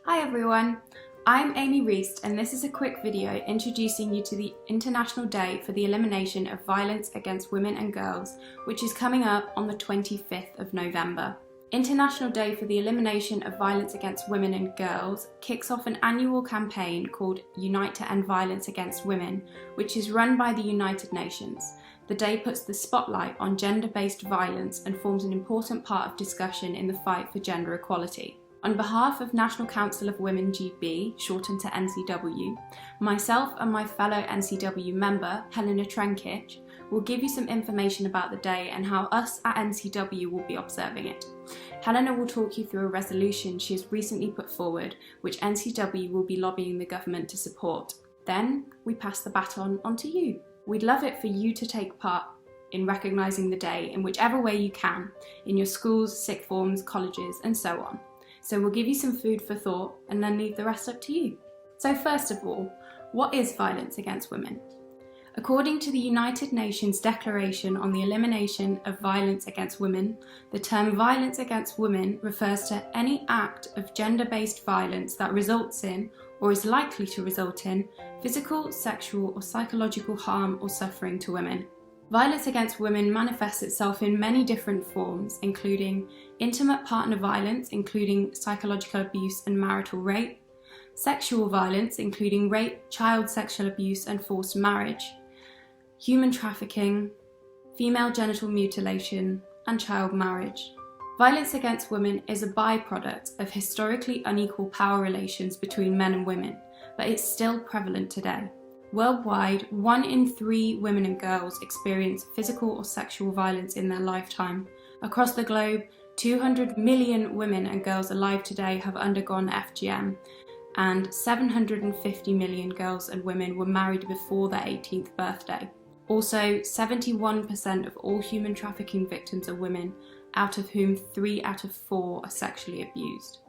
Hi everyone, I'm Amy Reist and this is a quick video introducing you to the International Day for the Elimination of Violence Against Women and Girls, which is coming up on the 25th of November. International Day for the Elimination of Violence Against Women and Girls kicks off an annual campaign called Unite to End Violence Against Women, which is run by the United Nations. The day puts the spotlight on gender-based violence and forms an important part of discussion in the fight for gender equality. On behalf of National Council of Women GB, shortened to NCW, myself and my fellow NCW member, Helena Trenkic, will give you some information about the day and how us at NCW will be observing it. Helena will talk you through a resolution she has recently put forward, which NCW will be lobbying the government to support. Then we pass the baton on to you. We'd love it for you to take part in recognising the day in whichever way you can, in your schools, sixth forms, colleges and so on. So we'll give you some food for thought and then leave the rest up to you. So first of all, what is violence against women? According to the United Nations Declaration on the Elimination of Violence Against Women, the term violence against women refers to any act of gender-based violence that results in, or is likely to result in, physical, sexual or psychological harm or suffering to women. Violence against women manifests itself in many different forms, including intimate partner violence, including psychological abuse and marital rape, sexual violence, including rape, child sexual abuse and forced marriage, human trafficking, female genital mutilation, and child marriage. Violence against women is a byproduct of historically unequal power relations between men and women, but it's still prevalent today. Worldwide, 1 in 3 women and girls experience physical or sexual violence in their lifetime. Across the globe, 200 million women and girls alive today have undergone FGM, and 750 million girls and women were married before their 18th birthday. Also, 71% of all human trafficking victims are women, out of whom 3 out of 4 are sexually abused.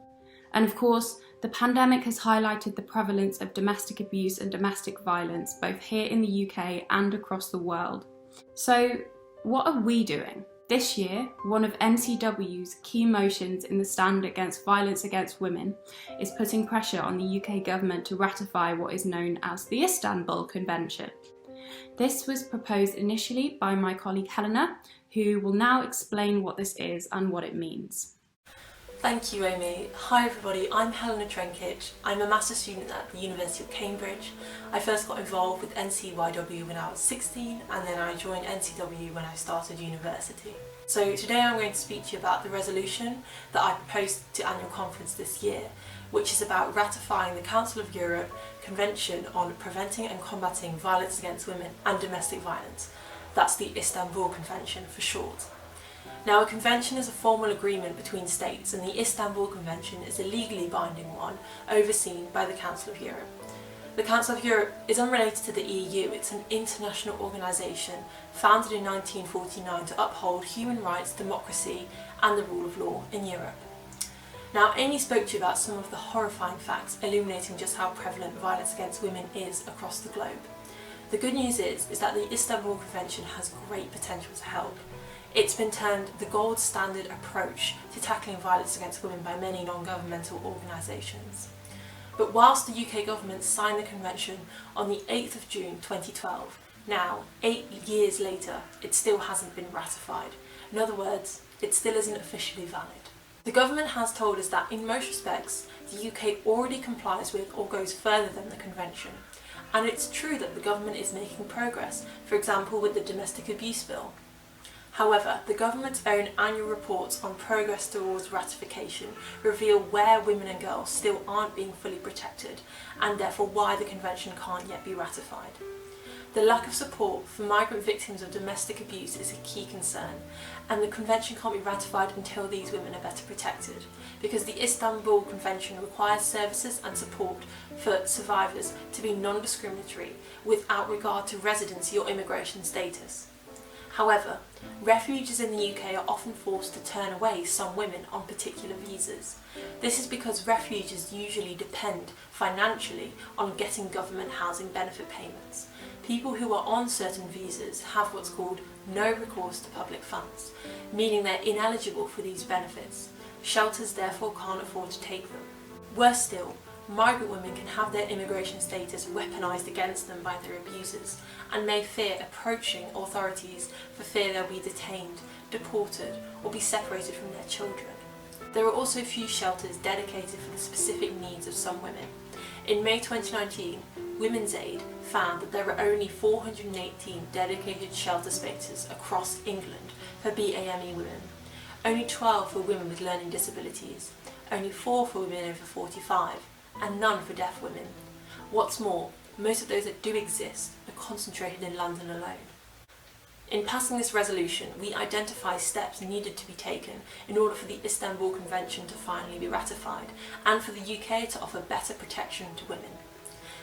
And of course, the pandemic has highlighted the prevalence of domestic abuse and domestic violence, both here in the UK and across the world. So, what are we doing? This year, one of NCW's key motions in the stand against violence against women is putting pressure on the UK government to ratify what is known as the Istanbul Convention. This was proposed initially by my colleague Helena, who will now explain what this is and what it means. Thank you, Amy. Hi everybody, I'm Helena Trenkic. I'm a master's student at the University of Cambridge. I first got involved with NCYW when I was 16 and then I joined NCW when I started university. So today I'm going to speak to you about the resolution that I proposed to annual conference this year, which is about ratifying the Council of Europe Convention on Preventing and Combating Violence Against Women and Domestic Violence. That's the Istanbul Convention for short. Now, a convention is a formal agreement between states, and the Istanbul Convention is a legally binding one overseen by the Council of Europe. The Council of Europe is unrelated to the EU. It's an international organisation founded in 1949 to uphold human rights, democracy and the rule of law in Europe. Now, Amy spoke to you about some of the horrifying facts illuminating just how prevalent violence against women is across the globe. The good news is that the Istanbul Convention has great potential to help. It's been termed the gold standard approach to tackling violence against women by many non-governmental organisations. But whilst the UK government signed the convention on the 8th of June 2012, now, 8 years later, it still hasn't been ratified. In other words, it still isn't officially valid. The government has told us that in most respects, the UK already complies with or goes further than the convention. And it's true that the government is making progress, for example with the domestic abuse bill. However, the government's own annual reports on progress towards ratification reveal where women and girls still aren't being fully protected, and therefore why the convention can't yet be ratified. The lack of support for migrant victims of domestic abuse is a key concern, and the convention can't be ratified until these women are better protected, because the Istanbul Convention requires services and support for survivors to be non-discriminatory without regard to residency or immigration status. However, refugees in the UK are often forced to turn away some women on particular visas. This is because refugees usually depend financially on getting government housing benefit payments. People who are on certain visas have what's called no recourse to public funds, meaning they're ineligible for these benefits. Shelters therefore can't afford to take them. Worse still, migrant women can have their immigration status weaponised against them by their abusers and may fear approaching authorities for fear they'll be detained, deported or be separated from their children. There are also few shelters dedicated for the specific needs of some women. In May 2019, Women's Aid found that there were only 418 dedicated shelter spaces across England for BAME women, only 12 for women with learning disabilities, only 4 for women over 45, and none for deaf women. What's more, most of those that do exist are concentrated in London alone. In passing this resolution, we identify steps needed to be taken in order for the Istanbul Convention to finally be ratified and for the UK to offer better protection to women.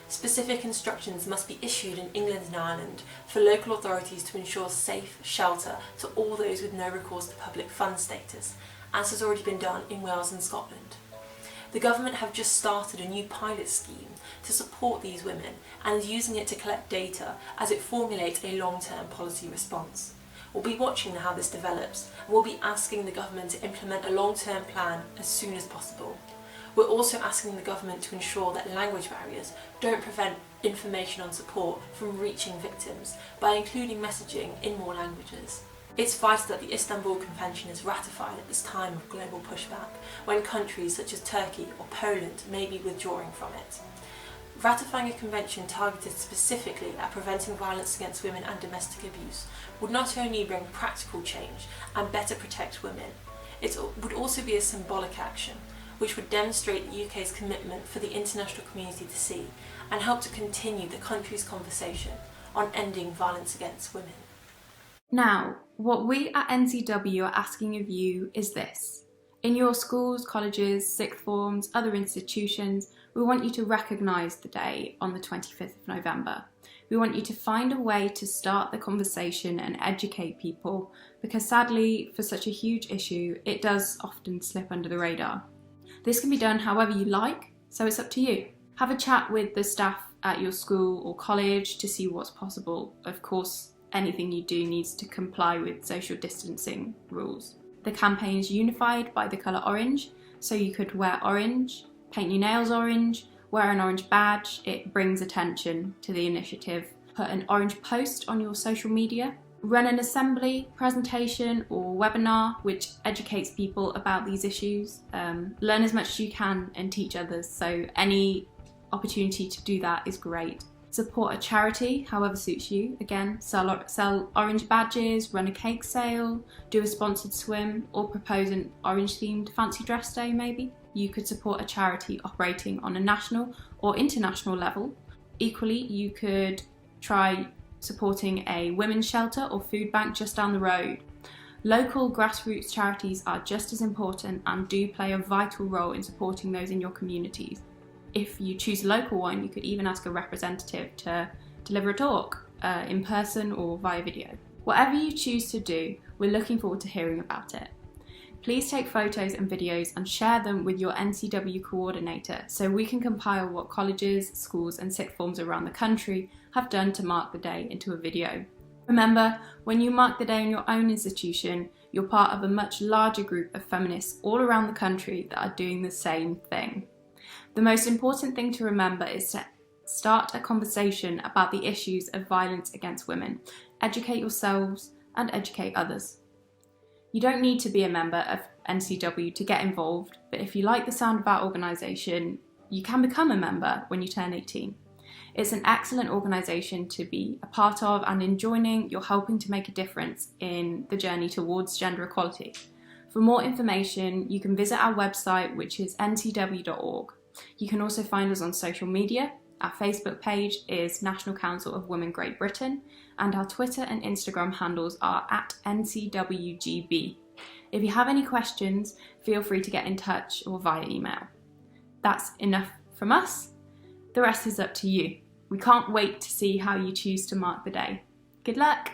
Specific instructions must be issued in England and Ireland for local authorities to ensure safe shelter to all those with no recourse to public fund status, as has already been done in Wales and Scotland. The government have just started a new pilot scheme to support these women and is using it to collect data as it formulates a long-term policy response. We'll be watching how this develops and we'll be asking the government to implement a long-term plan as soon as possible. We're also asking the government to ensure that language barriers don't prevent information on support from reaching victims by including messaging in more languages. It's vital that the Istanbul Convention is ratified at this time of global pushback, when countries such as Turkey or Poland may be withdrawing from it. Ratifying a convention targeted specifically at preventing violence against women and domestic abuse would not only bring practical change and better protect women, it would also be a symbolic action, which would demonstrate the UK's commitment for the international community to see and help to continue the country's conversation on ending violence against women. Now, what we at NCW are asking of you is this. In your schools, colleges, sixth forms, other institutions, we want you to recognise the day on the 25th of November. We want you to find a way to start the conversation and educate people, because sadly, for such a huge issue, it does often slip under the radar. This can be done however you like, so it's up to you. Have a chat with the staff at your school or college to see what's possible. Of course, anything you do needs to comply with social distancing rules. The campaign is unified by the colour orange, so you could wear orange, paint your nails orange, wear an orange badge. It brings attention to the initiative. Put an orange post on your social media. Run an assembly, presentation or webinar which educates people about these issues. Learn as much as you can and teach others, so any opportunity to do that is great. Support a charity, however suits you. Again, sell orange badges, run a cake sale, do a sponsored swim, or propose an orange themed fancy dress day maybe. You could support a charity operating on a national or international level. Equally, you could try supporting a women's shelter or food bank just down the road. Local grassroots charities are just as important and do play a vital role in supporting those in your communities. If you choose a local one, you could even ask a representative to deliver a talk in person or via video. Whatever you choose to do, we're looking forward to hearing about it. Please take photos and videos and share them with your NCW coordinator so we can compile what colleges, schools and sixth forms around the country have done to mark the day into a video. Remember, when you mark the day in your own institution, you're part of a much larger group of feminists all around the country that are doing the same thing. The most important thing to remember is to start a conversation about the issues of violence against women. Educate yourselves and educate others. You don't need to be a member of NCW to get involved, but if you like the sound of our organisation, you can become a member when you turn 18. It's an excellent organisation to be a part of, and in joining, you're helping to make a difference in the journey towards gender equality. For more information, you can visit our website, which is ncw.org. You can also find us on social media. Our Facebook page is National Council of Women Great Britain, and our Twitter and Instagram handles are @NCWGB. If you have any questions, feel free to get in touch or via email. That's enough from us. The rest is up to you. We can't wait to see how you choose to mark the day. Good luck!